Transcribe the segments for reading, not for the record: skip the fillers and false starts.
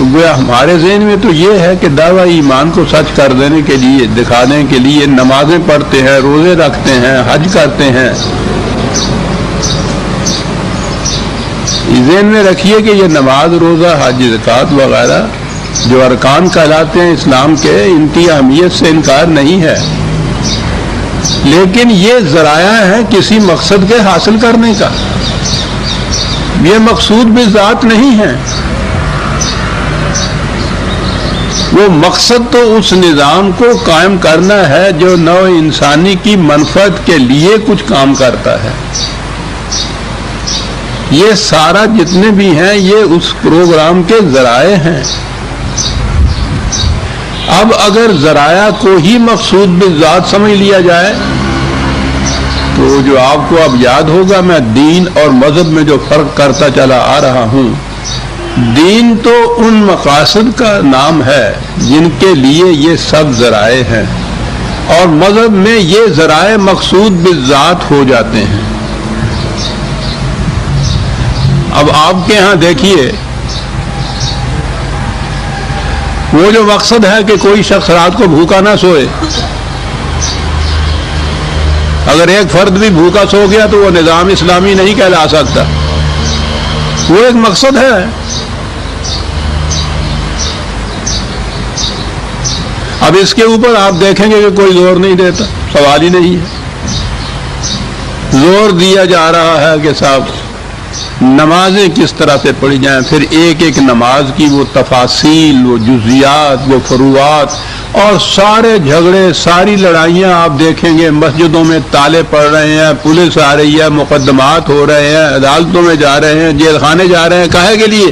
تو وہ ہمارے ذہن میں تو یہ ہے کہ دعویٰ ایمان کو سچ کر دینے کے لیے، دکھانے کے لیے نمازیں پڑھتے ہیں، روزے رکھتے ہیں، حج کرتے ہیں۔ ذہن میں رکھیے کہ یہ نماز، روزہ، حج، زکوٰۃ وغیرہ جو ارکان کہلاتے ہیں اسلام کے، ان کی اہمیت سے انکار نہیں ہے، لیکن یہ ذرائع ہیں کسی مقصد کے حاصل کرنے کا، یہ مقصود بذات نہیں ہے۔ وہ مقصد تو اس نظام کو قائم کرنا ہے جو نوع انسانی کی منفعت کے لیے کچھ کام کرتا ہے۔ یہ سارا جتنے بھی ہیں یہ اس پروگرام کے ذرائع ہیں۔ اب اگر ذرائع کو ہی مقصود بالذات سمجھ لیا جائے تو جو آپ کو اب یاد ہوگا، میں دین اور مذہب میں جو فرق کرتا چلا آ رہا ہوں، دین تو ان مقاصد کا نام ہے جن کے لیے یہ سب ذرائع ہیں، اور مذہب میں یہ ذرائع مقصود بالذات ہو جاتے ہیں۔ اب آپ کے ہاں دیکھیے، وہ جو مقصد ہے کہ کوئی شخص رات کو بھوکا نہ سوئے، اگر ایک فرد بھی بھوکا سو گیا تو وہ نظام اسلامی نہیں کہلا سکتا، وہ ایک مقصد ہے۔ اب اس کے اوپر آپ دیکھیں گے کہ کوئی زور نہیں دیتا، سوال ہی نہیں ہے۔ زور دیا جا رہا ہے کہ صاحب نمازیں کس طرح سے پڑھی جائیں، پھر ایک ایک نماز کی وہ تفاصیل، وہ جزیات، وہ فروعات، اور سارے جھگڑے، ساری لڑائیاں آپ دیکھیں گے، مسجدوں میں تالے پڑ رہے ہیں، پولیس آ رہی ہے، مقدمات ہو رہے ہیں، عدالتوں میں جا رہے ہیں، جیل خانے جا رہے ہیں، کاہے کے لیے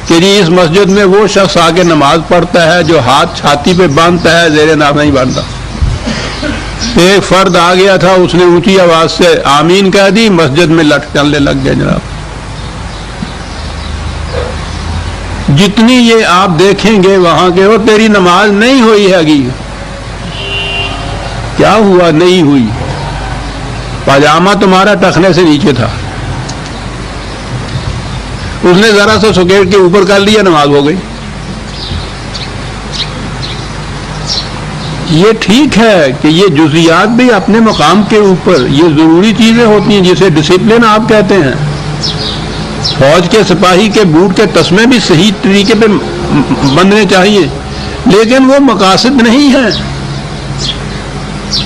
کہ جی اس مسجد میں وہ شخص آگے نماز پڑھتا ہے جو ہاتھ چھاتی پہ باندھتا ہے، زیر ناف نہیں باندھتا۔ ایک فرد آ گیا تھا، اس نے اونچی آواز سے آمین کہہ دی، مسجد میں لٹ چلنے لگ گئے جناب۔ جتنی یہ آپ دیکھیں گے وہاں کے، وہ تیری نماز نہیں ہوئی ہے گی۔ کیا ہوا نہیں ہوئی؟ پاجامہ تمہارا ٹخنے سے نیچے تھا، اس نے ذرا سا سکیٹ کے اوپر کر لیا، نماز ہو گئی۔ یہ ٹھیک ہے کہ یہ جزیات بھی اپنے مقام کے اوپر یہ ضروری چیزیں ہوتی ہیں، جسے ڈسپلن آپ کہتے ہیں۔ فوج کے سپاہی کے بوٹ کے تسمے بھی صحیح طریقے پہ بندھنے چاہیے، لیکن وہ مقاصد نہیں ہے۔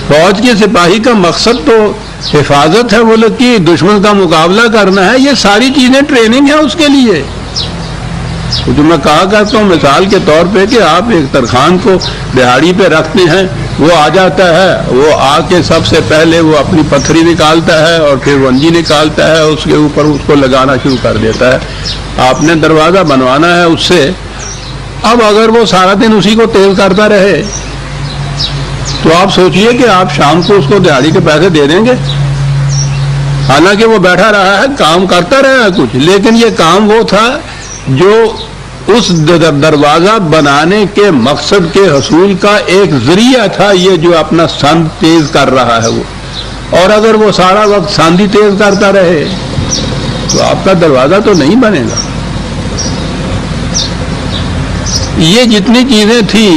فوج کے سپاہی کا مقصد تو حفاظت ہے، وہ لوگ کی دشمن کا مقابلہ کرنا ہے، یہ ساری چیزیں ٹریننگ ہے اس کے لیے۔ جو میں کہا کرتا ہوں مثال کے طور پہ کہ آپ ایک ترخان کو دہاڑی پہ رکھتے ہیں، وہ آ جاتا ہے، وہ آ کے سب سے پہلے وہ اپنی پتھری نکالتا ہے اور پھر ونجی نکالتا ہے، اس کے اوپر اس کو لگانا شروع کر دیتا ہے۔ آپ نے دروازہ بنوانا ہے اس سے۔ اب اگر وہ سارا دن اسی کو تیز کرتا رہے تو آپ سوچئے کہ آپ شام کو اس کو دہاڑی کے پیسے دے دیں گے؟ حالانکہ وہ بیٹھا رہا ہے، کام کرتا رہا ہے کچھ، لیکن یہ کام وہ تھا جو اس دروازہ بنانے کے مقصد کے حصول کا ایک ذریعہ تھا، یہ جو اپنا سند تیز کر رہا ہے وہ۔ اور اگر وہ سارا وقت سند ہی تیز کرتا رہے تو آپ کا دروازہ تو نہیں بنے گا۔ یہ جتنی چیزیں تھیں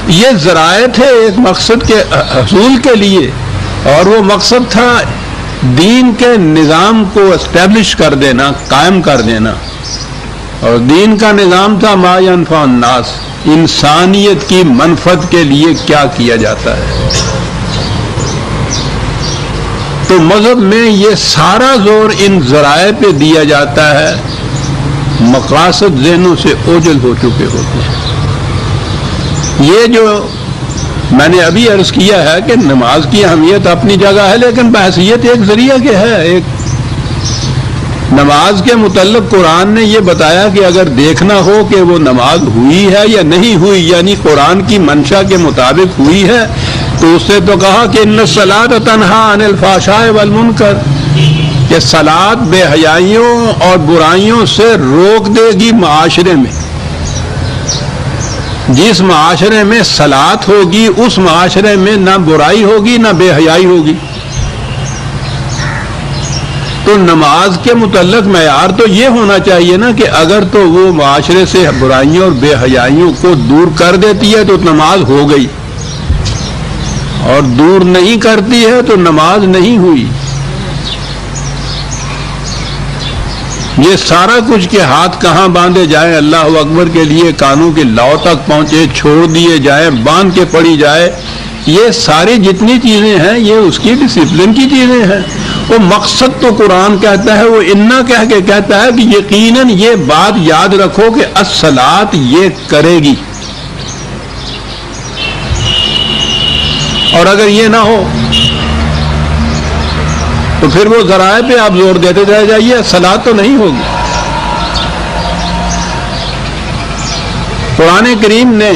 یہ ذرائع تھے ایک مقصد کے حصول کے لیے، اور وہ مقصد تھا دین کے نظام کو اسٹیبلش کر دینا، قائم کر دینا۔ اور دین کا نظام تھا ما ینفع الناس، انسانیت کی منفعت کے لیے کیا کیا جاتا ہے۔ تو مذہب میں یہ سارا زور ان ذرائع پہ دیا جاتا ہے، مقاصد ذہنوں سے اوجھل ہو چکے ہوتے ہیں۔ یہ جو میں نے ابھی عرض کیا ہے کہ نماز کی اہمیت اپنی جگہ ہے، لیکن بحثیت ایک ذریعہ کے ہے۔ ایک نماز کے متعلق قرآن نے یہ بتایا کہ اگر دیکھنا ہو کہ وہ نماز ہوئی ہے یا نہیں ہوئی، یعنی قرآن کی منشا کے مطابق ہوئی ہے، تو اس سے تو کہا کہ ان الصلاۃ تنہی عن الفحشاء والمنکر، کہ صلاۃ بے حیائیوں اور برائیوں سے روک دے گی معاشرے میں۔ جس معاشرے میں صلاۃ ہوگی اس معاشرے میں نہ برائی ہوگی نہ بے حیائی ہوگی۔ تو نماز کے متعلق معیار تو یہ ہونا چاہیے نا کہ اگر تو وہ معاشرے سے برائیوں اور بے حیائیوں کو دور کر دیتی ہے تو نماز ہو گئی، اور دور نہیں کرتی ہے تو نماز نہیں ہوئی۔ یہ سارا کچھ کے ہاتھ کہاں باندھے جائیں اللہ اکبر کے لیے، کانوں کے لو تک پہنچے، چھوڑ دیے جائیں، باندھ کے پڑی جائے، یہ ساری جتنی چیزیں ہیں یہ اس کی ڈسپلن کی چیزیں ہیں۔ وہ مقصد تو قرآن کہتا ہے، وہ انا کہہ کے کہتا ہے کہ یقیناً یہ بات یاد رکھو کہ الصلاۃ یہ کرے گی، اور اگر یہ نہ ہو تو پھر وہ ذرائع پہ آپ زور دیتے رہ جائیے، الصلاۃ تو نہیں ہوگی۔ قرآن کریم نے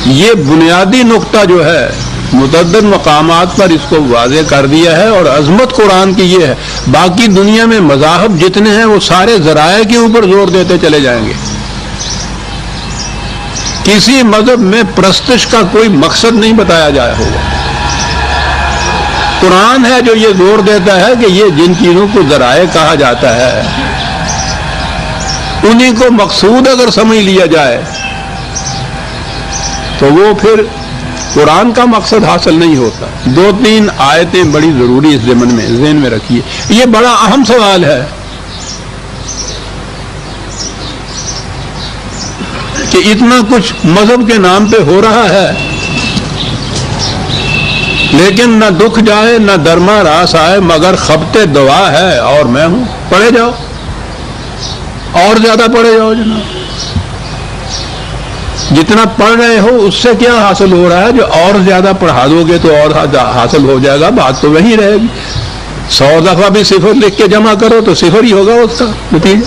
یہ بنیادی نقطہ جو ہے متعدد مقامات پر اس کو واضح کر دیا ہے، اور عظمت قرآن کی یہ ہے۔ باقی دنیا میں مذاہب جتنے ہیں وہ سارے ذرائع کے اوپر زور دیتے چلے جائیں گے، کسی مذہب میں پرستش کا کوئی مقصد نہیں بتایا جایا ہوگا۔ قرآن ہے جو یہ زور دیتا ہے کہ یہ جن چیزوں کو ذرائع کہا جاتا ہے انہیں کو مقصود اگر سمجھ لیا جائے تو وہ پھر قرآن کا مقصد حاصل نہیں ہوتا۔ دو تین آیتیں بڑی ضروری اس ذہن میں رکھیے، یہ بڑا اہم سوال ہے کہ اتنا کچھ مذہب کے نام پہ ہو رہا ہے لیکن نہ دکھ جائے نہ درما راس آئے مگر خبتے دوا ہے اور میں ہوں۔ پڑھے جاؤ، اور زیادہ پڑھے جاؤ جناب، جتنا پڑھ رہے ہو اس سے کیا حاصل ہو رہا ہے؟ جو اور زیادہ پڑھا دو گے تو اور حاصل ہو جائے گا، بات تو وہی رہے گی۔ 100 دفعہ بھی صفر لکھ کے جمع کرو تو صفر ہی ہوگا اس کا نتیجہ۔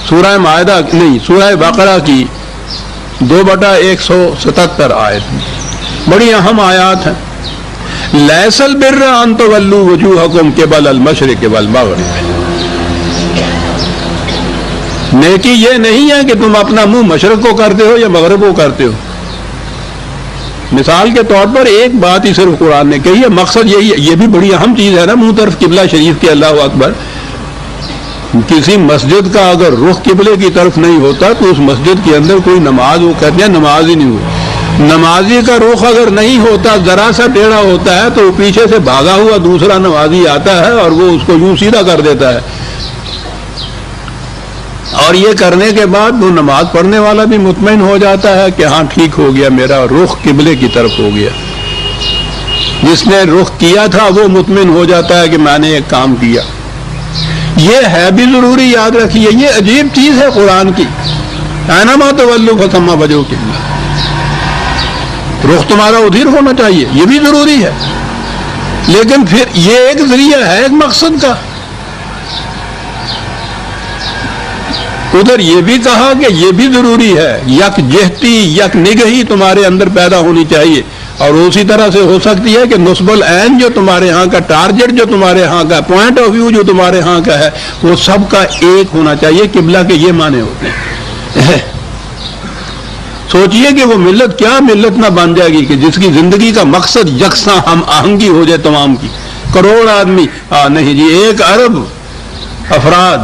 سورہ مائدہ نہیں، سورہ بقرہ کی 2/177 آیت میں بڑی اہم آیات ہیں۔ لیس البر ان تولوا وجوہکم قبل المشرق والمغرب، نیکی یہ نہیں ہے کہ تم اپنا منہ مشرق کو کرتے ہو یا مغرب کو کرتے ہو۔ مثال کے طور پر ایک بات ہی صرف قرآن نے کہی ہے، مقصد یہی ہے۔ یہ بھی بڑی اہم چیز ہے نا، منہ طرف قبلہ شریف کے، اللہ اکبر۔ کسی مسجد کا اگر رخ قبلے کی طرف نہیں ہوتا تو اس مسجد کے اندر کوئی نماز، وہ کہتے ہیں نماز ہی نہیں ہوئی۔ نمازی کا رخ اگر نہیں ہوتا، ذرا سا ٹیڑھا ہوتا ہے تو پیچھے سے بھاگا ہوا دوسرا نمازی آتا ہے اور وہ اس کو یوں سیدھا کر دیتا ہے، اور یہ کرنے کے بعد وہ نماز پڑھنے والا بھی مطمئن ہو جاتا ہے کہ ہاں ٹھیک ہو گیا، میرا رخ قبلے کی طرف ہو گیا۔ جس نے رخ کیا تھا وہ مطمئن ہو جاتا ہے کہ میں نے ایک کام کیا۔ یہ ہے بھی ضروری، یاد رکھیے، یہ عجیب چیز ہے قرآن کی۔ اینما تولوا فثم وجہ اللہ، رخ تمہارا ادھر ہونا چاہیے، یہ بھی ضروری ہے، لیکن پھر یہ ایک ذریعہ ہے ایک مقصد کا۔ ادھر یہ بھی کہا کہ یہ بھی ضروری ہے، یک جہتی یک نگہی تمہارے اندر پیدا ہونی چاہیے، اور اسی طرح سے ہو سکتی ہے کہ نصب العین جو تمہارے ہاں کا ٹارگٹ، جو تمہارے ہاں کا پوائنٹ آف ویو جو تمہارے ہاں کا ہے، وہ سب کا ایک ہونا چاہیے۔ قبلہ کے یہ معنی ہوتے ہیں۔ سوچئے کہ وہ ملت کیا ملت نہ بن جائے گی کہ جس کی زندگی کا مقصد یکساں ہم آہنگی ہو جائے تمام کی۔ کروڑ آدمی نہیں جی، 1 ارب افراد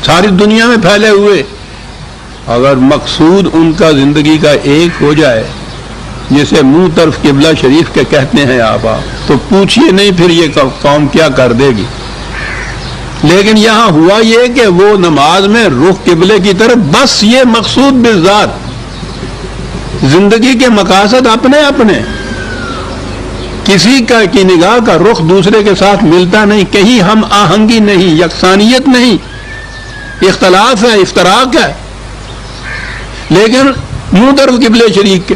ساری دنیا میں پھیلے ہوئے، اگر مقصود ان کا زندگی کا ایک ہو جائے، جسے منہ طرف قبلہ شریف کے کہتے ہیں آپ، تو پوچھئے نہیں پھر یہ قوم کیا کر دے گی۔ لیکن یہاں ہوا یہ کہ وہ نماز میں رخ قبلے کی طرف، بس یہ مقصود بالذات۔ زندگی کے مقاصد اپنے اپنے، کسی کی نگاہ کا رخ دوسرے کے ساتھ ملتا نہیں، کہیں ہم آہنگی نہیں، یکسانیت نہیں، اختلاف ہے، افتراق ہے، لیکن منہ طرف قبلے شریف کے۔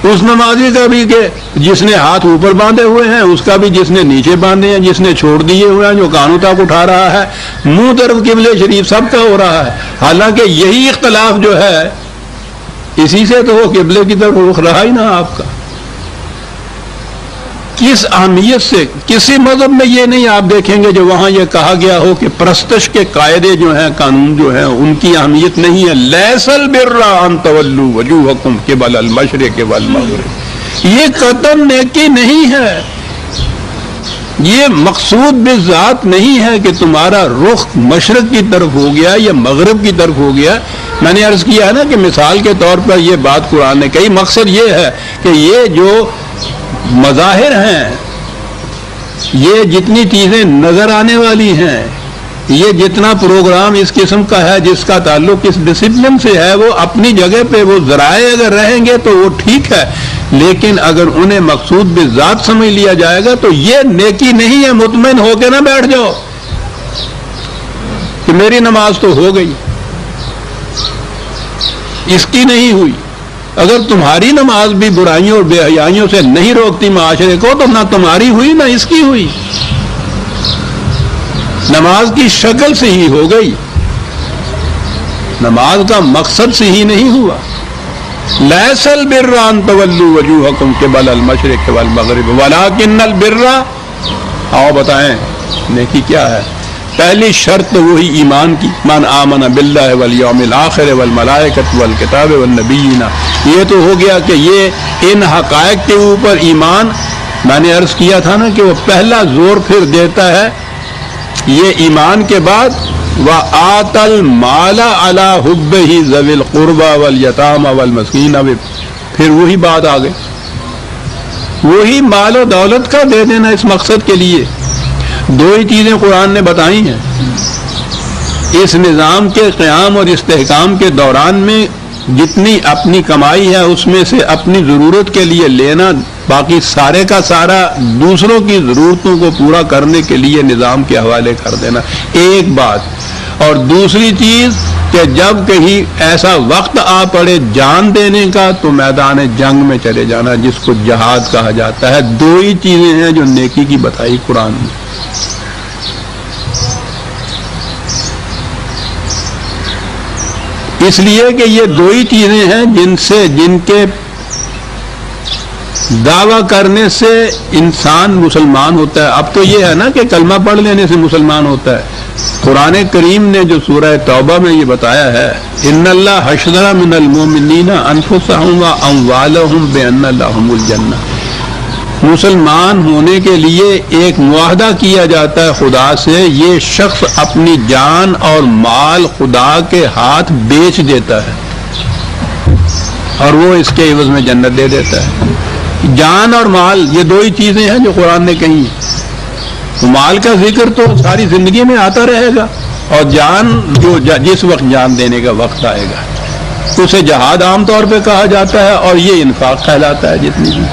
اس نمازی کا بھی کہ جس نے ہاتھ اوپر باندھے ہوئے ہیں، اس کا بھی جس نے نیچے باندھے ہیں، جس نے چھوڑ دیے ہوئے ہیں، جو کانوں تک اٹھا رہا ہے، منہ طرف قبلے شریف سب کا ہو رہا ہے۔ حالانکہ یہی اختلاف جو ہے اسی سے تو وہ قبلے کی طرف رخ رہا ہی نہ آپ کا۔ کس اہمیت سے کسی مذہب میں یہ نہیں آپ دیکھیں گے جو وہاں یہ کہا گیا ہو کہ پرستش کے قاعدے جو ہیں، قانون جو ہیں، ان کی اہمیت نہیں ہے۔ لیس البر ان تولوا وجوہکم قبل المشرق والمغرب، یہ قطعاً نیکی نہیں ہے یہ مقصود بالذات نہیں ہے کہ تمہارا رخ مشرق کی طرف ہو گیا یا مغرب کی طرف ہو گیا. میں نے عرض کیا ہے نا کہ مثال کے طور پر یہ بات قرآن نے کہی. مقصد یہ ہے کہ یہ جو مظاہر ہیں، یہ جتنی چیزیں نظر آنے والی ہیں، یہ جتنا پروگرام اس قسم کا ہے جس کا تعلق اس ڈسپلن سے ہے، وہ اپنی جگہ پہ وہ ذرائع اگر رہیں گے تو وہ ٹھیک ہے، لیکن اگر انہیں مقصود بالذات سمجھ لیا جائے گا تو یہ نیکی نہیں ہے. مطمئن ہو کے نہ بیٹھ جاؤ کہ میری نماز تو ہو گئی، اس کی نہیں ہوئی. اگر تمہاری نماز بھی برائیوں اور بے حیائیوں سے نہیں روکتی معاشرے کو تو نہ تمہاری ہوئی نہ اس کی ہوئی. نماز کی شکل سے ہی ہو گئی، نماز کا مقصد سے ہی نہیں ہوا. لیس البر ان تولوا وجوہکم قبل المشرق والمغرب ولکن البر. آؤ بتائیں نیکی کیا ہے؟ پہلی شرط وہی ایمان کی، من آمن باللہ والیوم الآخر والملائکۃ والکتاب والنبیین. یہ تو ہو گیا کہ یہ ان حقائق کے اوپر ایمان. میں نے عرض کیا تھا نا کہ وہ پہلا زور پھر دیتا ہے یہ ایمان کے بعد وآت المال علی حبہ ذوی القربى والیتامى والمسکین. پھر وہی بات آ گئی، وہی مال و دولت کا دے دینا اس مقصد کے لیے. دو ہی چیزیں قرآن نے بتائی ہیں. اس نظام کے قیام اور استحکام کے دوران میں جتنی اپنی کمائی ہے اس میں سے اپنی ضرورت کے لیے لینا، باقی سارے کا سارا دوسروں کی ضرورتوں کو پورا کرنے کے لیے نظام کے حوالے کر دینا، ایک بات. اور دوسری چیز کہ جب کہیں ایسا وقت آ پڑے جان دینے کا تو میدان جنگ میں چلے جانا، جس کو جہاد کہا جاتا ہے. دو ہی چیزیں ہیں جو نیکی کی بتائی قرآن میں. اس لیے کہ یہ دو ہی چیزیں ہیں جن کے دعویٰ کرنے سے انسان مسلمان ہوتا ہے. اب تو یہ ہے نا کہ کلمہ پڑھ لینے سے مسلمان ہوتا ہے. قرآن کریم نے جو سورہ توبہ میں یہ بتایا ہے ان اللہ حشر من المؤمنین انفسهم واموالهم بان لهم الجنہ. مسلمان ہونے کے لیے ایک معاہدہ کیا جاتا ہے خدا سے، یہ شخص اپنی جان اور مال خدا کے ہاتھ بیچ دیتا ہے اور وہ اس کے عوض میں جنت دے دیتا ہے. جان اور مال یہ دو ہی چیزیں ہیں جو قرآن نے کہی. مال کا ذکر تو ساری زندگی میں آتا رہے گا، اور جان جو جس وقت جان دینے کا وقت آئے گا اسے جہاد عام طور پہ کہا جاتا ہے، اور یہ انفاق کہلاتا ہے. جتنی بھی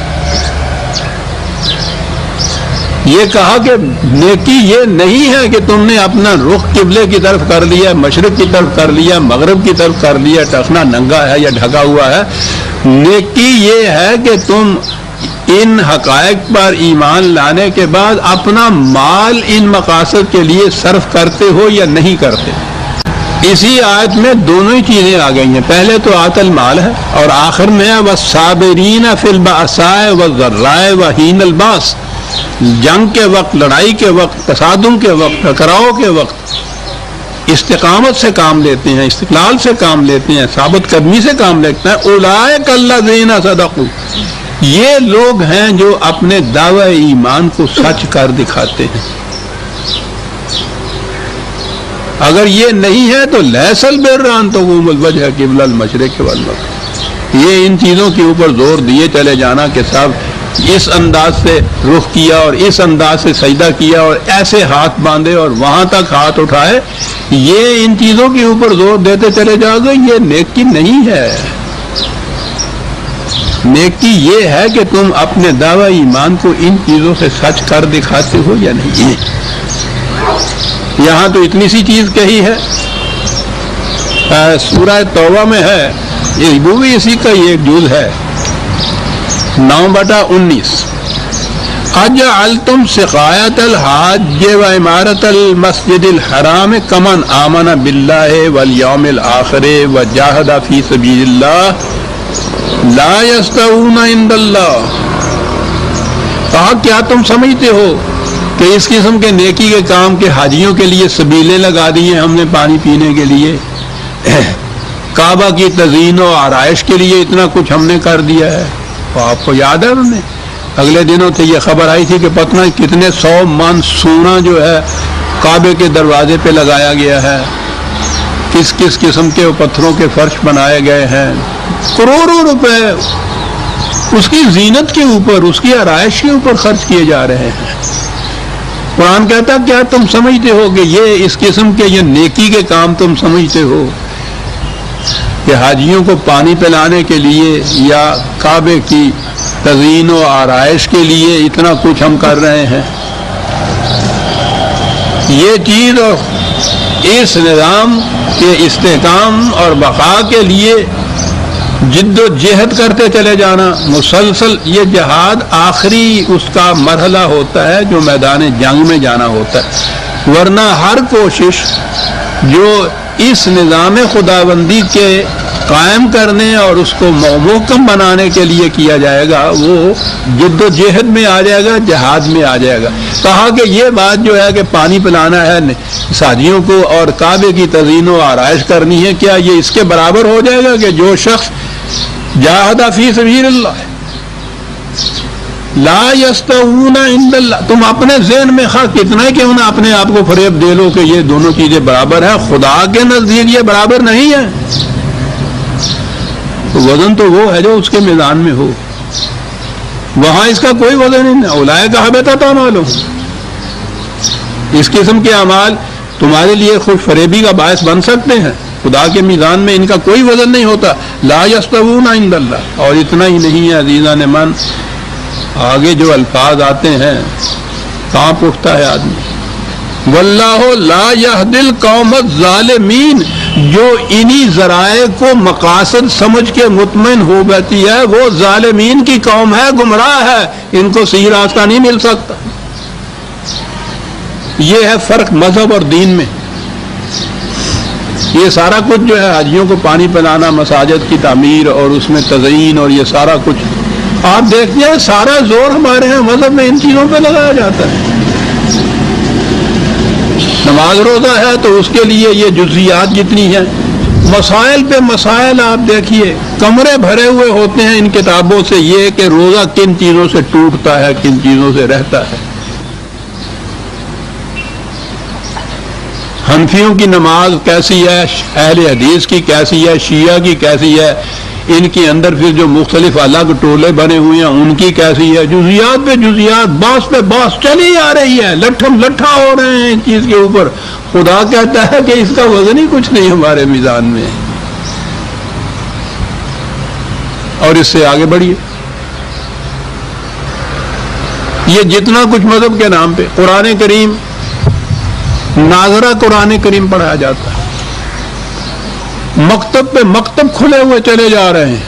یہ کہا کہ نیکی یہ نہیں ہے کہ تم نے اپنا رخ قبلے کی طرف کر لیا، مشرق کی طرف کر لیا، مغرب کی طرف کر لیا، ٹخنا ننگا ہے یا ڈھکا ہوا ہے. نیکی یہ ہے کہ تم ان حقائق پر ایمان لانے کے بعد اپنا مال ان مقاصد کے لیے صرف کرتے ہو یا نہیں کرتے. اسی آیت میں دونوں ہی چیزیں آ گئی ہیں. پہلے تو آت المال ہے اور آخر میں ہے والصابرین فی البأساء والضراء وحین الباس. جنگ کے وقت، لڑائی کے وقت، تصادم کے وقت، ٹکراؤ کے وقت استقامت سے کام لیتے ہیں، استقلال سے کام لیتے ہیں، ثابت قدمی سے کام لیتے ہیں. اولئک الذین صدقوا. یہ لوگ ہیں جو اپنے دعوی ایمان کو سچ کر دکھاتے ہیں. اگر یہ نہیں ہے تو لیس البر ان تقوموا الوجہ قبل المشرق والمغرب. یہ ان چیزوں کے اوپر زور دیے چلے جانا کہ صاحب اس انداز سے رخ کیا اور اس انداز سے سجدہ کیا اور ایسے ہاتھ باندھے اور وہاں تک ہاتھ اٹھائے، یہ ان چیزوں کے اوپر زور دیتے چلے جاؤ گے، یہ نیکی نہیں ہے. نیکی یہ ہے کہ تم اپنے دعوی ایمان کو ان چیزوں سے سچ کر دکھاتے ہو یا نہیں. یہاں تو اتنی سی چیز کہی ہے، سورہ توبہ میں ہے، وہ بھی اسی کا یہ ایک جز ہے 9/19. اجعلتم سقایت الحاج و عمارت المسجد الحرام کمن آمن باللہ والیوم الآخر وجاہد فی سبیل اللہ لا یستوون عند اللہ. کہا کیا تم سمجھتے ہو کہ اس قسم کے نیکی کے کام کے حاجیوں کے لیے سبیلیں لگا دی ہیں ہم نے پانی پینے کے لیے، کعبہ کی تزئین و آرائش کے لیے اتنا کچھ ہم نے کر دیا ہے. تو آپ کو یاد ہے انہوں نے اگلے دنوں سے یہ خبر آئی تھی کہ پتہ نہیں کتنے 100 من سونا جو ہے کعبے کے دروازے پہ لگایا گیا ہے، کس کس قسم کے پتھروں کے فرش بنائے گئے ہیں، کروڑوں روپے اس کی زینت کے اوپر، اس کی آرائش کے اوپر خرچ کیے جا رہے ہیں۔ قرآن کہتا کیا تم سمجھتے ہو کہ یہ اس قسم کے یہ نیکی کے کام تم سمجھتے ہو کہ حاجیوں کو پانی پلانے کے لیے یا کعبے کی تزئین و آرائش کے لیے اتنا کچھ ہم کر رہے ہیں؟ یہ چیز اور اس نظام کے استحکام اور بقا کے لیے جد و جہد کرتے چلے جانا، مسلسل یہ جہاد آخری اس کا مرحلہ ہوتا ہے جو میدان جنگ میں جانا ہوتا ہے، ورنہ ہر کوشش جو اس نظام خداوندی کے قائم کرنے اور اس کو محکم بنانے کے لیے کیا جائے گا وہ جد و جہد میں آ جائے گا، جہاد میں آ جائے گا۔ کہا کہ یہ بات جو ہے کہ پانی پلانا ہے حاجیوں کو اور کعبے کی تزئین و آرائش کرنی ہے، کیا یہ اس کے برابر ہو جائے گا کہ جو شخص جاہد فی سبیل اللہ لا یستوون عند اللہ؟ تم اپنے ذہن میں خواہ کتنا ہی کیوں نہ اپنے آپ کو فریب دے لو کہ یہ دونوں چیزیں برابر ہیں، خدا کے نزدیک یہ برابر نہیں ہے۔ وزن تو وہ ہے جو اس کے میدان میں ہو، وہاں اس کا کوئی وزن نہیں ہے۔ اولئک حبطت اعمالہم، اس قسم کے اعمال تمہارے لیے خوش فریبی کا باعث بن سکتے ہیں، خدا کے میزان میں ان کا کوئی وزن نہیں ہوتا۔ لا یستوون عند اللہ، اور اتنا ہی نہیں ہے عزیزان من، آگے جو الفاظ آتے ہیں کانپ اٹھتا ہے آدمی۔ واللہ لا یہدی القوم الظالمین، جو انہی ذرائع کو مقاصد سمجھ کے مطمئن ہو بیٹھی ہے وہ ظالمین کی قوم ہے، گمراہ ہے، ان کو صحیح راستہ نہیں مل سکتا۔ یہ ہے فرق مذہب اور دین میں۔ یہ سارا کچھ جو ہے حاجیوں کو پانی پلانا، مساجد کی تعمیر اور اس میں تزئین اور یہ سارا کچھ آپ دیکھتے ہیں، سارا زور ہمارے ہیں مذہب میں ان چیزوں پہ لگایا جاتا ہے۔ نماز روزہ ہے تو اس کے لیے یہ جزیات جتنی ہیں، مسائل پہ مسائل آپ دیکھیے، کمرے بھرے ہوئے ہوتے ہیں ان کتابوں سے، یہ کہ روزہ کن چیزوں سے ٹوٹتا ہے، کن چیزوں سے رہتا ہے۔ حنفیوں کی نماز کیسی ہے، اہل حدیث کی کیسی ہے، شیعہ کی کیسی ہے، ان کے اندر پھر جو مختلف الگ ٹولے بنے ہوئے ہیں ان کی کیسی ہے، جزیات پہ جزیات، باس پہ باس چلی آ رہی ہے، لٹھم لٹھا ہو رہے ہیں اس چیز کے اوپر۔ خدا کہتا ہے کہ اس کا وزن ہی کچھ نہیں ہمارے میزان میں، اور اس سے آگے بڑھیے۔ یہ جتنا کچھ مذہب کے نام پہ قرآن کریم، ناظرہ قرآن کریم پڑھایا جاتا ہے، مکتب پہ مکتب کھلے ہوئے چلے جا رہے ہیں،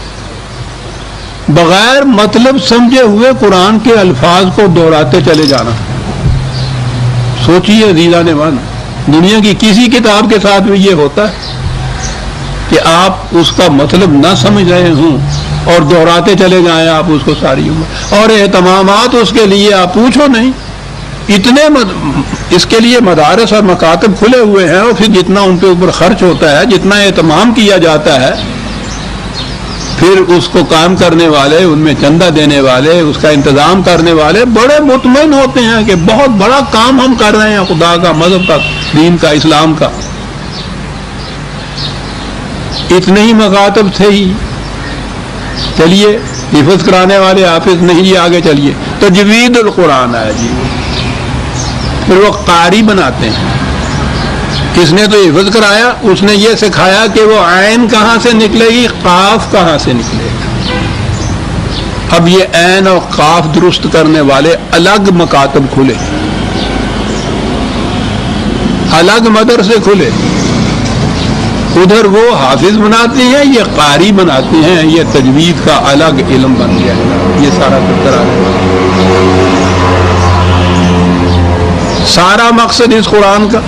بغیر مطلب سمجھے ہوئے قرآن کے الفاظ کو دہراتے چلے جانا۔ سوچیے عزیزان من، دنیا کی کسی کتاب کے ساتھ بھی یہ ہوتا ہے کہ آپ اس کا مطلب نہ سمجھ رہے ہوں اور دہراتے چلے جائیں آپ اس کو ساری عمر، اور اہتمامات اس کے لیے آپ پوچھو نہیں، اتنے اس کے لیے مدارس اور مکاتب کھلے ہوئے ہیں، اور پھر جتنا ان کے اوپر خرچ ہوتا ہے، جتنا اہتمام کیا جاتا ہے، پھر اس کو کام کرنے والے، ان میں چندہ دینے والے، اس کا انتظام کرنے والے بڑے مطمئن ہوتے ہیں کہ بہت بڑا کام ہم کر رہے ہیں خدا کا، مذہب کا، دین کا، اسلام کا۔ اتنے ہی مکاتب تھے ہی، چلیے حفظ کرانے والے حافظ نہیں جی، آگے چلیے تجوید القرآن ہے جی، پھر وہ قاری بناتے ہیں۔ کس نے تو حفظ کرایا، اس نے یہ سکھایا کہ وہ عین کہاں سے نکلے گی، قاف کہاں سے نکلے گا۔ اب یہ عین اور قاف درست کرنے والے الگ مکاتب کھلے، الگ مدرسے کھلے، ادھر وہ حافظ بناتے ہیں، یہ قاری بناتے ہیں، یہ تجوید کا الگ علم بن گیا ہے۔ یہ سارا کچھ کرانے والا، سارا مقصد اس قرآن کا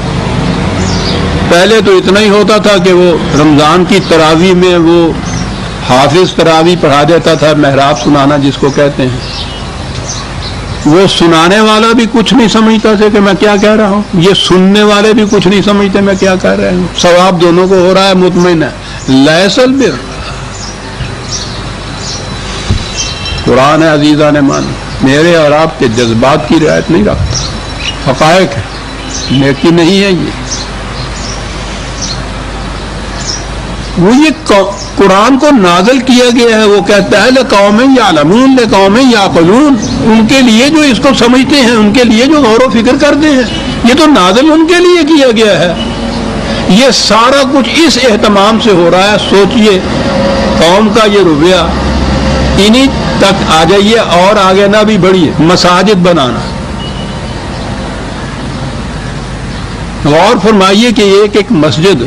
پہلے تو اتنا ہی ہوتا تھا کہ وہ رمضان کی تراویح میں وہ حافظ تراویح پڑھا دیتا تھا، محراب سنانا جس کو کہتے ہیں، وہ سنانے والا بھی کچھ نہیں سمجھتا تھا کہ میں کیا کہہ رہا ہوں، یہ سننے والے بھی کچھ نہیں سمجھتے میں کیا کہہ رہا ہوں، ثواب دونوں کو ہو رہا ہے، مطمئن ہے۔ لیس البر، قرآن ہے عزیزان من، میرے اور آپ کے جذبات کی رعایت نہیں رکھتا، حقائق ہے، نیکی نہیں ہے یہ۔ وہ یہ قرآن کو نازل کیا گیا ہے، وہ کہتا ہے لقوم یعلمون لقوم یعقلون، ان کے لیے جو اس کو سمجھتے ہیں، ان کے لیے جو غور و فکر کرتے ہیں، یہ تو نازل ان کے لیے کیا گیا ہے۔ یہ سارا کچھ اس اہتمام سے ہو رہا ہے۔ سوچئے قوم کا یہ رویہ، انہی تک آ جائیے اور آگے نہ بھی بڑھیے، مساجد بنانا۔ غور فرمائیے کہ ایک ایک مسجد،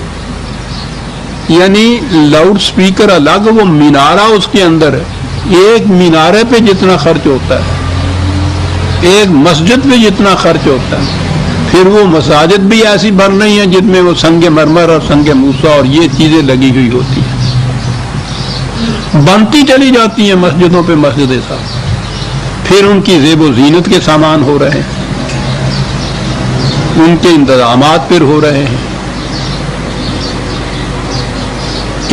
یعنی لاؤڈ سپیکر الگ، وہ مینارہ اس کے اندر ہے، ایک مینارے پہ جتنا خرچ ہوتا ہے، ایک مسجد پہ جتنا خرچ ہوتا ہے، پھر وہ مساجد بھی ایسی بن رہی ہیں جن میں وہ سنگ مرمر اور سنگ موسیٰ اور یہ چیزیں لگی ہوئی ہوتی ہیں، بنتی چلی جاتی ہیں مسجدوں پہ مسجدیں صاحب، پھر ان کی زیب و زینت کے سامان ہو رہے ہیں، ان کے انتظامات پھر ہو رہے ہیں۔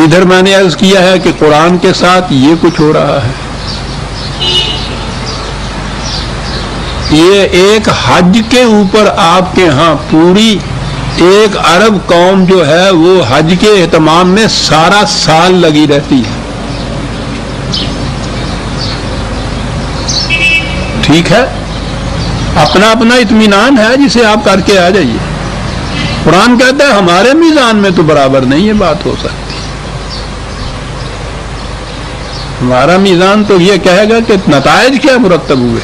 ادھر میں نے عرض کیا ہے کہ قرآن کے ساتھ یہ کچھ ہو رہا ہے۔ یہ ایک حج کے اوپر آپ کے ہاں پوری ایک عرب قوم جو ہے وہ حج کے اہتمام میں سارا سال لگی رہتی ہے، ٹھیک ہے، اپنا اپنا اطمینان ہے جسے آپ کر کے آ جائیے۔ قرآن کہتا ہے ہمارے میزان میں تو برابر نہیں یہ بات ہو سکتی، ہمارا میزان تو یہ کہے گا کہ نتائج کیا مرتب ہوئے،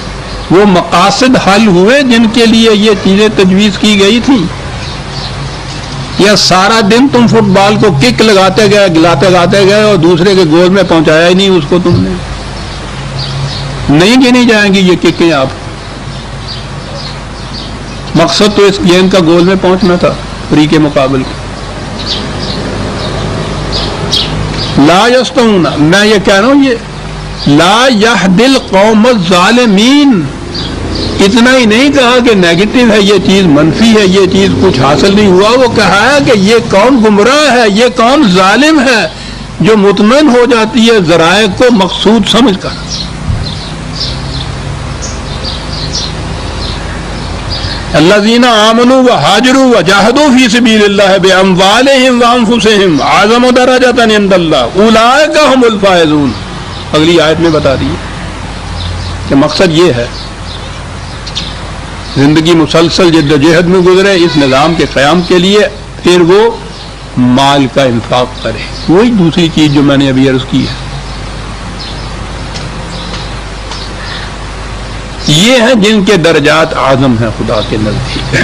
وہ مقاصد حل ہوئے جن کے لیے یہ چیزیں تجویز کی گئی تھیں، یا سارا دن تم فٹ بال کو کک لگاتے گئے گلاتے گئے اور دوسرے کے گول میں پہنچایا ہی نہیں اس کو، تم نے نہیں گنی جائیں گی یہ ککیں آپ۔ مقصد تو اس گیند کا گول میں پہنچنا تھا، فریق مقابل کا۔ لا یستعون، میں یہ کہہ رہا ہوں یہ لا یہدی القوم الظالمین، اتنا ہی نہیں کہا کہ نیگیٹو ہے یہ چیز، منفی ہے یہ چیز، کچھ حاصل نہیں ہوا، وہ کہا ہے کہ یہ قوم گمراہ ہے، یہ قوم ظالم ہے، جو مطمئن ہو جاتی ہے ذرائع کو مقصود سمجھ کر۔ الذین آمنوا وہاجروا وجاہدوا فی سبیل اللہ باموالہم وانفسہم اعظم درجۃ عند اللہ اولئک ھم الفائزون۔ اگلی آیت میں بتا دی کہ مقصد یہ ہے زندگی مسلسل جد و جہد میں گزرے اس نظام کے قیام کے لیے، پھر وہ مال کا انفاق کرے۔ وہی دوسری چیز جو میں نے ابھی عرض کی ہے، یہ ہیں جن کے درجات اعظم ہیں خدا کے نزدیک۔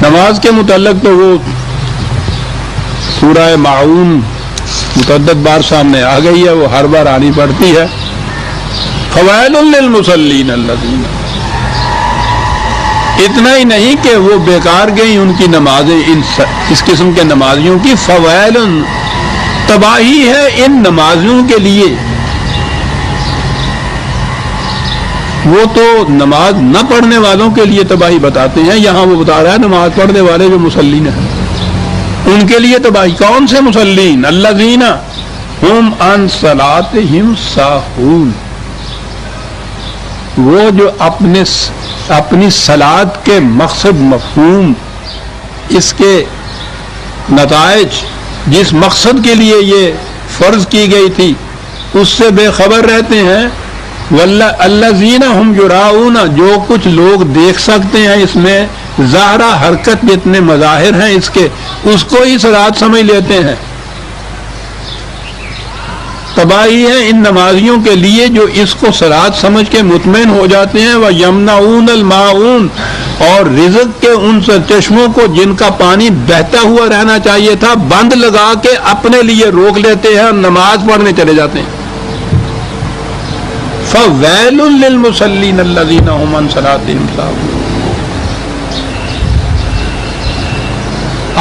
نماز کے متعلق تو وہ سورہ معون متعدد بار سامنے آ گئی ہے، وہ ہر بار آنی پڑتی ہے۔ فویل للمصلین الذین، اتنا ہی نہیں کہ وہ بیکار گئی ان کی نمازیں، اس قسم کے نمازیوں کی، فویل، تباہی ہے ان نمازیوں کے لیے۔ وہ تو نماز نہ پڑھنے والوں کے لیے تباہی بتاتے ہیں، یہاں وہ بتا رہا ہے نماز پڑھنے والے جو مسلین ہیں ان کے لیے تباہی۔ کون سے مسلین؟ الذین ہم عن صلاتہم ساہون، وہ جو اپنی صلات کے مقصد، مفہوم، اس کے نتائج، جس مقصد کے لیے یہ فرض کی گئی تھی اس سے بے خبر رہتے ہیں۔ والذین ہم یراؤون، جو کچھ لوگ دیکھ سکتے ہیں اس میں ظاہرہ حرکت جتنے مظاہر ہیں اس کے، اس کو ہی صلاۃ سمجھ لیتے ہیں۔ تباہی ہے ان نمازیوں کے لیے جو اس کو صلاۃ سمجھ کے مطمئن ہو جاتے ہیں۔ وَيَمْنَعُونَ الْمَاعُونَ، اور رزق کے ان چشموں کو جن کا پانی بہتا ہوا رہنا چاہیے تھا بند لگا کے اپنے لیے روک لیتے ہیں اور نماز پڑھنے چلے جاتے ہیں۔ فَوَيْلٌ لِّلْمُصَلِّينَ الَّذِينَ هُمْ عَنْ صَلَاتِهِمْ سَاهُونَ۔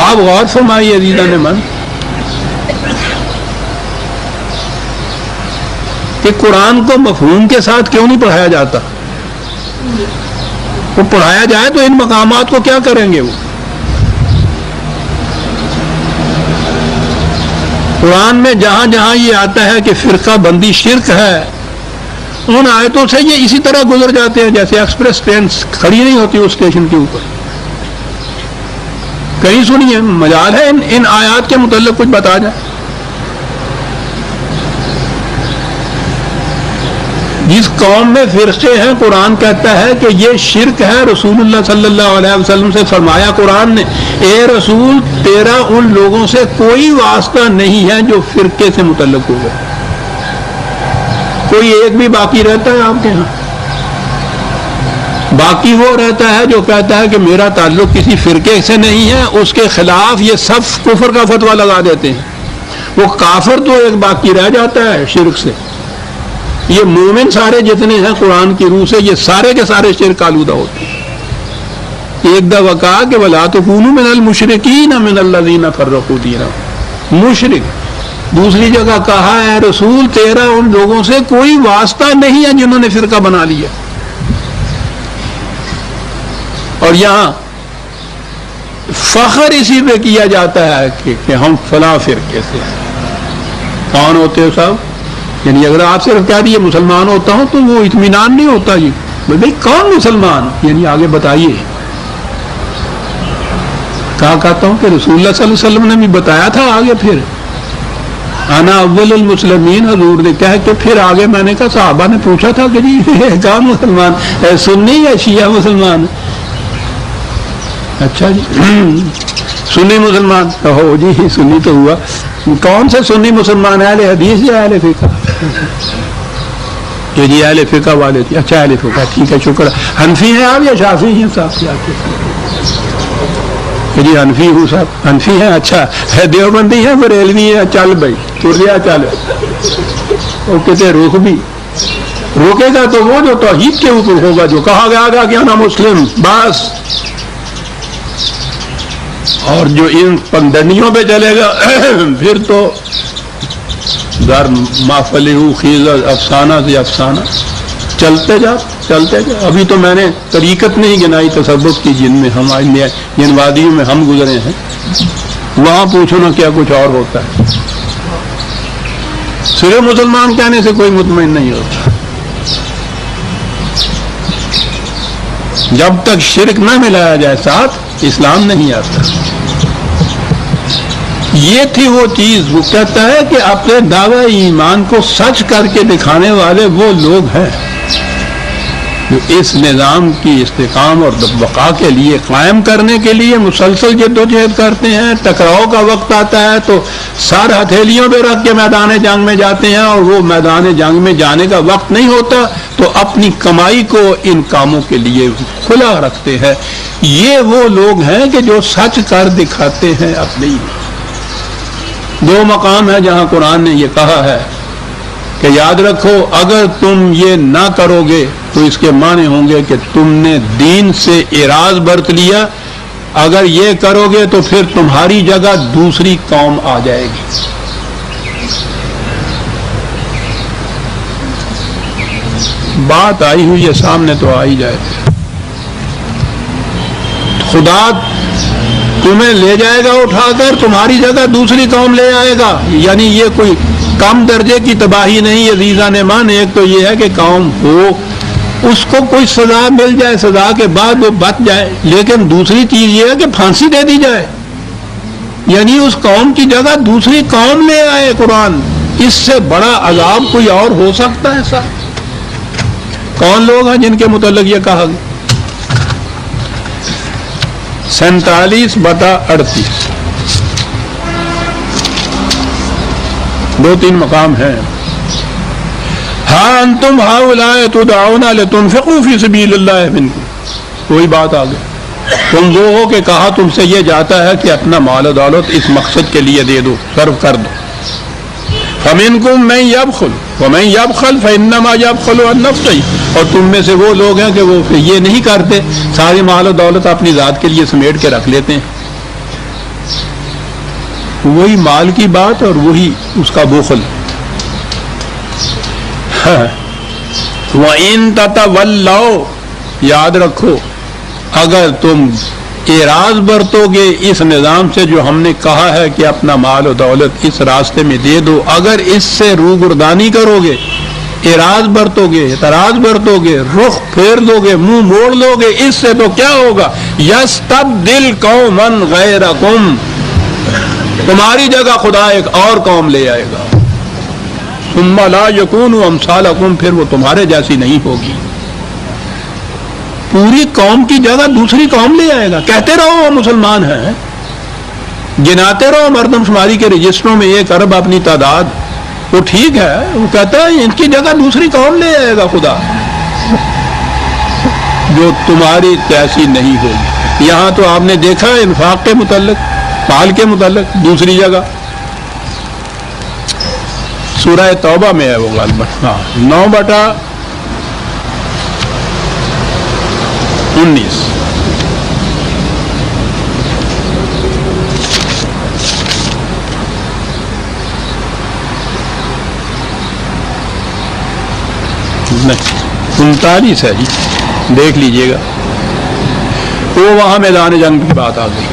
آپ غور فرمائیے عزیزان من کہ قرآن کو مفہوم کے ساتھ کیوں نہیں پڑھایا جاتا؟ وہ پڑھایا جائے تو ان مقامات کو کیا کریں گے وہ؟ قرآن میں جہاں جہاں یہ آتا ہے کہ فرقہ بندی شرک ہے، ان آیتوں سے یہ اسی طرح گزر جاتے ہیں جیسے ایکسپریس ٹرین کھڑی نہیں ہوتی اس اسٹیشن کے اوپر. کہیں سنیے، مجال ہے ان آیات کے متعلق کچھ بتا جائے. جس قوم میں فرقے ہیں قرآن کہتا ہے کہ یہ شرک ہے. رسول اللہ صلی اللہ علیہ وسلم سے فرمایا قرآن نے، اے رسول تیرا ان لوگوں سے کوئی واسطہ نہیں ہے جو فرقے سے متعلق ہو گئے. کوئی ایک بھی باقی رہتا ہے آپ کے ہاں؟ باقی وہ رہتا ہے جو کہتا ہے کہ میرا تعلق کسی فرقے سے نہیں ہے، اس کے خلاف یہ سب کفر کا فتویٰ لگا دیتے ہیں. وہ کافر تو ایک باقی رہ جاتا ہے شرک سے. یہ مومن سارے جتنے ہیں قرآن کی روح سے یہ سارے کے سارے شرک آلودہ ہوتے ہیں. ایک دفعہ کہا کہ وَلَا تَكُونُوا مِنَ الْمُشْرِكِينَ مِنَ الَّذِينَ فَرَّقُوا دِينَهُمْ. مشرک. دوسری جگہ کہا ہے رسول تیرا ان لوگوں سے کوئی واسطہ نہیں ہے جنہوں نے فرقہ بنا لیا. اور یہاں فخر اسی پہ کیا جاتا ہے کہ ہم فلاں فرقے سے ہیں. کون ہوتے ہو صاحب؟ یعنی اگر آپ صرف کہہ دیے مسلمان ہوتا ہوں تو وہ اطمینان نہیں ہوتا. جی بھائی کون مسلمان؟ یعنی آگے بتائیے. کہا کہتا ہوں کہ رسول اللہ صلی اللہ علیہ وسلم نے بھی بتایا تھا آگے، پھر انا اول المسلمین حضور نے کہہ کے پھر آگے میں نے کہا صحابہ نے پوچھا تھا کہ جی کون مسلمان ہے، سنی یا شیعہ مسلمان؟ اچھا جی سنی مسلمان ہو جی، سنی تو ہوا. کون سے سنی مسلمان؟ اہل حدیث یا اہل فقہ؟ کہ جی اہل فقہ والے تھے. اچھا اہل فقہ، ٹھیک ہے شکر. حنفی ہیں آپ یا شافعی ہیں صاحب؟ کہ جی حنفی ہوں صاحب. حنفی ہیں، اچھا ہے. دیوبندی ہیں، بریلوی ہیں. چل بھائی تریا چل. وہ کہتے روک بھی روکے گا تو وہ جو توحید کے اوپر ہوگا، جو کہا گیا گا کہ انا مسلم بس. اور جو ان پگڈنڈیوں پہ چلے گا پھر تو در مافل خیز افسانہ سے افسانہ چلتے جا. ابھی تو میں نے طریقت نہیں گنائی تصوف کی جن میں ہم جن وادیوں میں ہم گزرے ہیں، وہاں پوچھو نا کیا کچھ اور ہوتا ہے. صرف مسلمان کہنے سے کوئی مطمئن نہیں ہوتا. جب تک شرک نہ ملایا جائے ساتھ اسلام نہیں آتا. یہ تھی وہ چیز. وہ کہتا ہے کہ اپنے دعوی ایمان کو سچ کر کے دکھانے والے وہ لوگ ہیں جو اس نظام کی استحکام اور بقا کے لیے، قائم کرنے کے لیے مسلسل جدوجہد کرتے ہیں. ٹکراؤ کا وقت آتا ہے تو سر ہتھیلیوں پہ رکھ کے میدان جنگ میں جاتے ہیں، اور وہ میدان جنگ میں جانے کا وقت نہیں ہوتا تو اپنی کمائی کو ان کاموں کے لیے کھلا رکھتے ہیں. یہ وہ لوگ ہیں کہ جو سچ کر دکھاتے ہیں اپنی. دو مقام ہے جہاں قرآن نے یہ کہا ہے کہ یاد رکھو اگر تم یہ نہ کرو گے تو اس کے معنی ہوں گے کہ تم نے دین سے اعراض برت لیا. اگر یہ کرو گے تو پھر تمہاری جگہ دوسری قوم آ جائے گی. بات آئی ہوئی ہے سامنے تو آ ہی جائے. خدا تمہیں لے جائے گا اٹھا کر، تمہاری جگہ دوسری قوم لے آئے گا. یعنی یہ کوئی کم درجے کی تباہی نہیں. عزیزان ایمان، ایک تو یہ ہے کہ قوم ہو اس کو کوئی سزا مل جائے، سزا کے بعد وہ بچ جائے، لیکن دوسری چیز یہ ہے کہ پھانسی دے دی جائے. یعنی اس قوم کی جگہ دوسری قوم لے آئے قرآن. اس سے بڑا عذاب کوئی اور ہو سکتا ہے صاحب؟ کون لوگ ہیں جن کے متعلق یہ کہا گیا؟ 47/38 2-3 مقام ہیں. ہاں انتم ہؤلاء تدعون لتنفقوا فی سبیل اللہ منکم. کوئی بات آ گئی. تم وہ ہو کہ کہا تم سے یہ جاتا ہے کہ اپنا مال و دولت اس مقصد کے لیے دے دو، صرف کر دو. فمنکم من یبخل ومن یبخل فانما یبخل عن نفسہ. اور تم میں سے وہ لوگ ہیں کہ وہ یہ نہیں کرتے، ساری مال و دولت اپنی ذات کے لیے سمیٹ کے رکھ لیتے ہیں. وہی مال کی بات اور وہی اس کا بخل. وَإِن تَتَوَلَّوْا، یاد رکھو اگر تم اعراض برتو گے اس نظام سے جو ہم نے کہا ہے کہ اپنا مال و دولت اس راستے میں دے دو، اگر اس سے روگردانی کرو گے، اعراض برتو گے، اعتراض برتو گے، رخ پھیر دو گے، منہ موڑ لو گے، اس سے تو کیا ہوگا؟ یستبدل قوما غیرکم، تمہاری جگہ خدا ایک اور قوم لے آئے گا، ثم لا یکونوا امثالکم، پھر وہ تمہارے جیسی نہیں ہوگی، پوری قوم کی جگہ دوسری قوم لے آئے گا۔ کہتے رہو وہ مسلمان ہیں، گناتے رہو مردم شماری کے رجسٹروں میں 1 ارب اپنی تعداد، وہ ٹھیک ہے، وہ کہتا ہے ان کی جگہ دوسری قوم لے آئے گا خدا جو تمہاری جیسی نہیں ہوگی۔ یہاں تو آپ نے دیکھا انفاق کے متعلق، مال کے متعلق، دوسری جگہ سورہ توبہ میں ہے وہ غالباً 9/19 39 ہے جی، دیکھ لیجئے گا، وہ وہاں میدان جنگ کی بات آ گئی،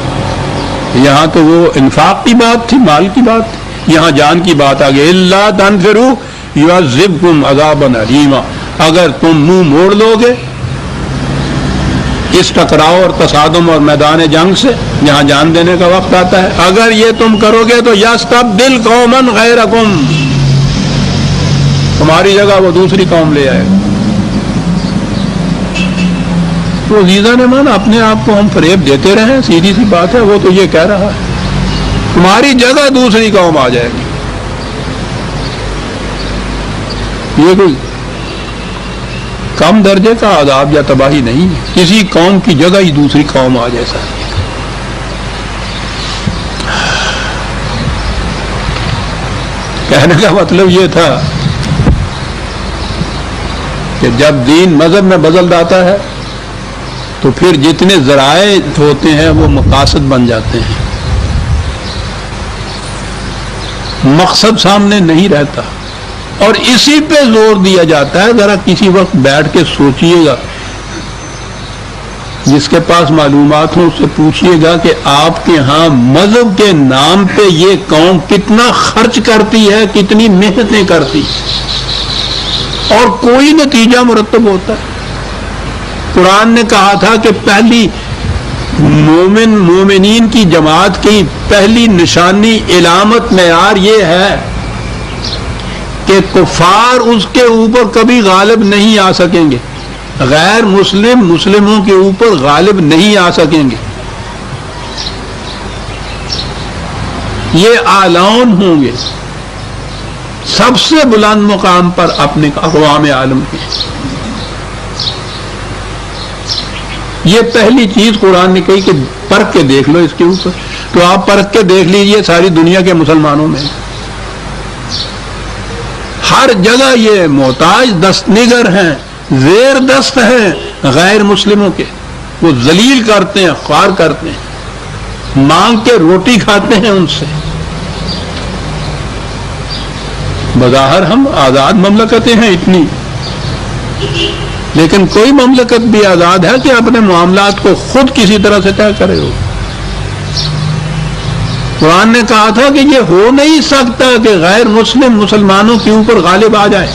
یہاں تو وہ انفاق کی بات تھی، مال کی بات تھی، یہاں جان کی بات آ گئی۔ الا تنفروا يعذبكم عذابا الیما، اگر تم منہ موڑ لو گے اس ٹکراؤ اور تصادم اور میدان جنگ سے جہاں جان دینے کا وقت آتا ہے، اگر یہ تم کرو گے تو یستبدل قوما غیرکم، تمہاری جگہ وہ دوسری قوم لے آئے گا۔ تو عزیزان ایمان، اپنے آپ کو ہم فریب دیتے رہیں، سیدھی سی بات ہے، وہ تو یہ کہہ رہا ہے تمہاری جگہ دوسری قوم آ جائے گی، یہ کوئی کم درجے کا عذاب یا تباہی نہیں ہے، کسی قوم کی جگہ ہی دوسری قوم آ جائے سکتی ہے۔ کہنے کا مطلب یہ تھا کہ جب دین مذہب میں بدل جاتا ہے تو پھر جتنے ذرائع ہوتے ہیں وہ مقاصد بن جاتے ہیں، مقصد سامنے نہیں رہتا، اور اسی پہ زور دیا جاتا ہے۔ ذرا کسی وقت بیٹھ کے سوچئے گا، جس کے پاس معلومات ہوں اس سے پوچھئے گا کہ آپ کے ہاں مذہب کے نام پہ یہ قوم کتنا خرچ کرتی ہے، کتنی محنتیں کرتی، اور کوئی نتیجہ مرتب ہوتا ہے۔ قرآن نے کہا تھا کہ پہلی مومنین کی جماعت کی پہلی نشانی، علامت، معیار یہ ہے کہ کفار اس کے اوپر کبھی غالب نہیں آ سکیں گے، غیر مسلم مسلموں کے اوپر غالب نہیں آ سکیں گے، یہ اعلان ہوں گے سب سے بلند مقام پر اپنے اقوام عالم کے۔ یہ پہلی چیز قرآن نے کہی کہ پرکھ کے دیکھ لو اس کے اوپر، تو آپ پرکھ کے دیکھ لیجئے ساری دنیا کے مسلمانوں میں ہر جگہ یہ محتاج دست نگر ہیں، زیر دست ہیں غیر مسلموں کے، وہ ذلیل کرتے ہیں، خوار کرتے ہیں، مانگ کے روٹی کھاتے ہیں ان سے۔ بظاہر ہم آزاد مملکتیں ہیں اتنی، لیکن کوئی مملکت بھی آزاد ہے کہ اپنے معاملات کو خود کسی طرح سے طے کرے ہو؟ قرآن نے کہا تھا کہ یہ ہو نہیں سکتا کہ غیر مسلم مسلمانوں کے اوپر غالب آ جائے،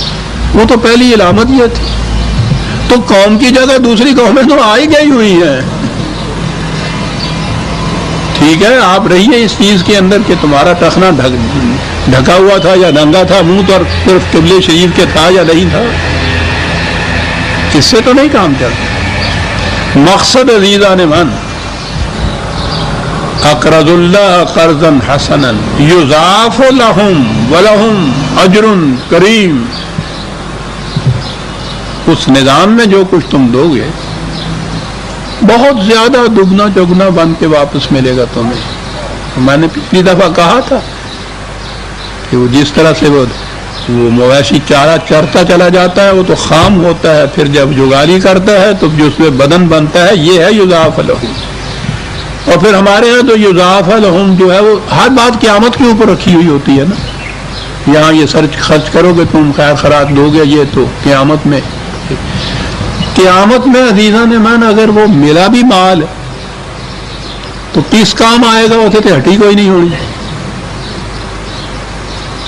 وہ تو پہلی علامت یہ تھی۔ تو قوم کی جگہ دوسری قومیں تو آ ہی گئی ہوئی ہیں، ٹھیک ہے، آپ رہیے اس چیز کے اندر کہ تمہارا ٹخنا ڈھکا ہوا تھا یا ننگا تھا، منہ تو صرف قبلے شریف کے تھا یا نہیں تھا، اس سے تو نہیں کام چلتا۔ مقصد عزیزان من، اقرض اللہ قرضا حسنا یضاعف لہم ولہم اجر کریم، اس نظام میں جو کچھ تم دو گے بہت زیادہ دگنا چگنا بن کے واپس ملے گا تمہیں۔ میں نے پچھلی دفعہ کہا تھا کہ وہ جس طرح سے وہ مویشی چارہ چرتا چلا جاتا ہے وہ تو خام ہوتا ہے، پھر جب جگالی کرتا ہے تو جو اس میں بدن بنتا ہے یہ ہے یضاعف لہم۔ اور پھر ہمارے ہاں تو یضاعف لہم جو ہے وہ ہر بات قیامت کے اوپر رکھی ہوئی ہوتی ہے نا، یہاں یہ خرچ کرو گے تم، خیر خیرات دو گے، یہ تو قیامت میں عزیزان من اگر وہ ملا بھی مال تو کس کام آئے گا؟ اسے تو ہٹی کوئی نہیں ہونی.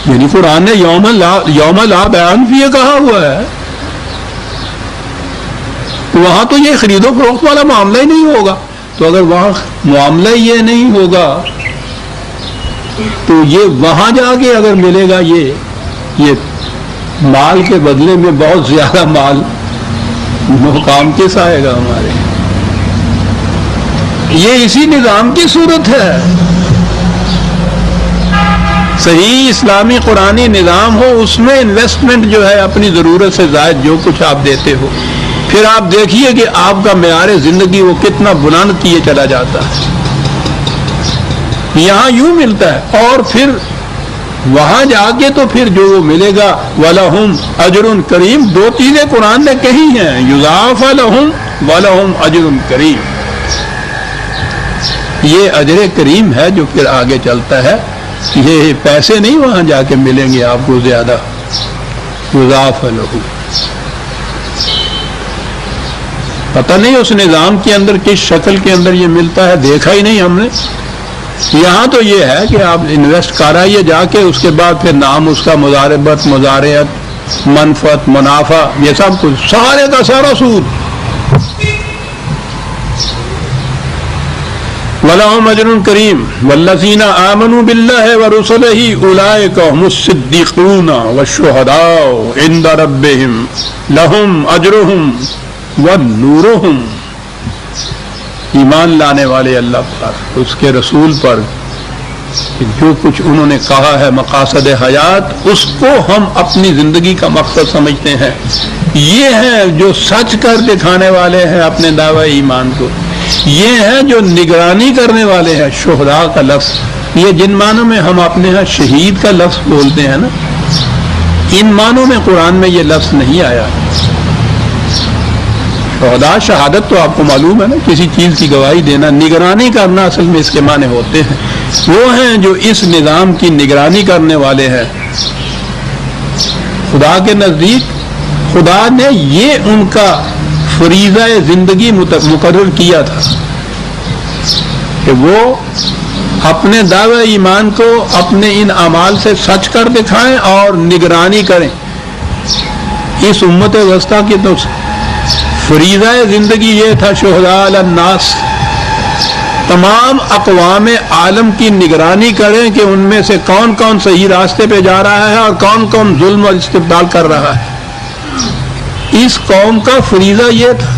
یعنی قرآن نے یوم لا بیان بھی یہ کہا ہوا ہے. وہاں تو یہ خرید و فروخت والا معاملہ ہی نہیں ہوگا. تو اگر وہاں معاملہ یہ نہیں ہوگا تو یہ وہاں جا کے اگر ملے گا یہ مال کے بدلے میں بہت زیادہ مال، کام کس آئے گا ہمارے؟ یہ اسی نظام کی صورت ہے. صحیح اسلامی قرآنی نظام ہو، اس میں انویسٹمنٹ جو ہے اپنی ضرورت سے زائد جو کچھ آپ دیتے ہو، پھر آپ دیکھیے کہ آپ کا معیار زندگی وہ کتنا بلند کیے چلا جاتا ہے. یہاں یوں ملتا ہے، اور پھر وہاں جا کے تو پھر جو وہ ملے گا وَلَهُمْ أَجْرٌ كَرِيمٌ. دو چیزیں قرآن نے کہی ہیں، يُضَاعَفَ لَهُمْ وَلَهُمْ أَجْرٌ كَرِيمٌ. یہ اجر کریم ہے جو پھر آگے چلتا ہے. یہ پیسے نہیں وہاں جا کے ملیں گے آپ کو زیادہ. يُضَاعَفَ لَهُمْ. پتہ نہیں اس نظام کے اندر کس شکل کے اندر یہ ملتا ہے، دیکھا ہی نہیں ہم نے. یہاں تو یہ ہے کہ آپ انویسٹ کرائیے جا کے، اس کے بعد پھر نام اس کا مضاربت، مضارعت، منفعت، منافع، یہ سب کچھ سارے کا سارا سود. وَلَهُمْ أَجْرٌ كَرِيمٌ وَالَّذِينَ آمَنُوا بِاللَّهِ وَرُسُلِهِ أُولَٰئِكَ هُمُ الصِّدِّيقُونَ وَالشُّهَدَاءُ عِندَ رَبِّهِمْ لَهُمْ أَجْرُهُمْ وَنُورُهُمْ. ایمان لانے والے اللہ پر، اس کے رسول پر، جو کچھ انہوں نے کہا ہے مقاصد حیات، اس کو ہم اپنی زندگی کا مقصد سمجھتے ہیں. یہ ہیں جو سچ کر دکھانے والے ہیں اپنے دعوی ایمان کو. یہ ہیں جو نگرانی کرنے والے ہیں. شہداء کا لفظ یہ جن معنوں میں ہم اپنے ہاں شہید کا لفظ بولتے ہیں نا، ان معنوں میں قرآن میں یہ لفظ نہیں آیا. شہداء شہادت تو آپ کو معلوم ہے نا، کسی چیز کی گواہی دینا. نگرانی کرنا اصل میں اس کے معنی ہوتے ہیں. وہ ہیں جو اس نظام کی نگرانی کرنے والے ہیں. خدا کے نزدیک خدا نے یہ ان کا فریضہ زندگی مقرر کیا تھا کہ وہ اپنے دعوی ایمان کو اپنے ان اعمال سے سچ کر دکھائیں اور نگرانی کریں. اس امت وسطیٰ کی تو فریضہ زندگی یہ تھا شہداء علی الناس، تمام اقوام عالم کی نگرانی کریں کہ ان میں سے کون کون صحیح راستے پہ جا رہا ہے اور کون کون ظلم اور استبدال کر رہا ہے. اس قوم کا فریضہ یہ تھا.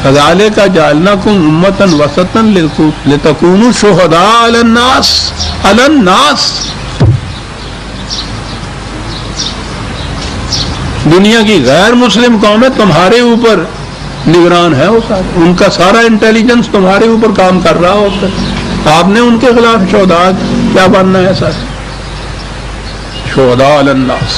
کذالک جعلناکم امۃ وسطا لتکونوا شہداء علی الناس. دنیا کی غیر مسلم قومیں تمہارے اوپر نگران ہے، ان کا سارا انٹیلیجنس تمہارے اوپر کام کر رہا ہوتا ہے. آپ نے ان کے خلاف شہداء کیا بننا ہے؟ سر شہداء علی الناس.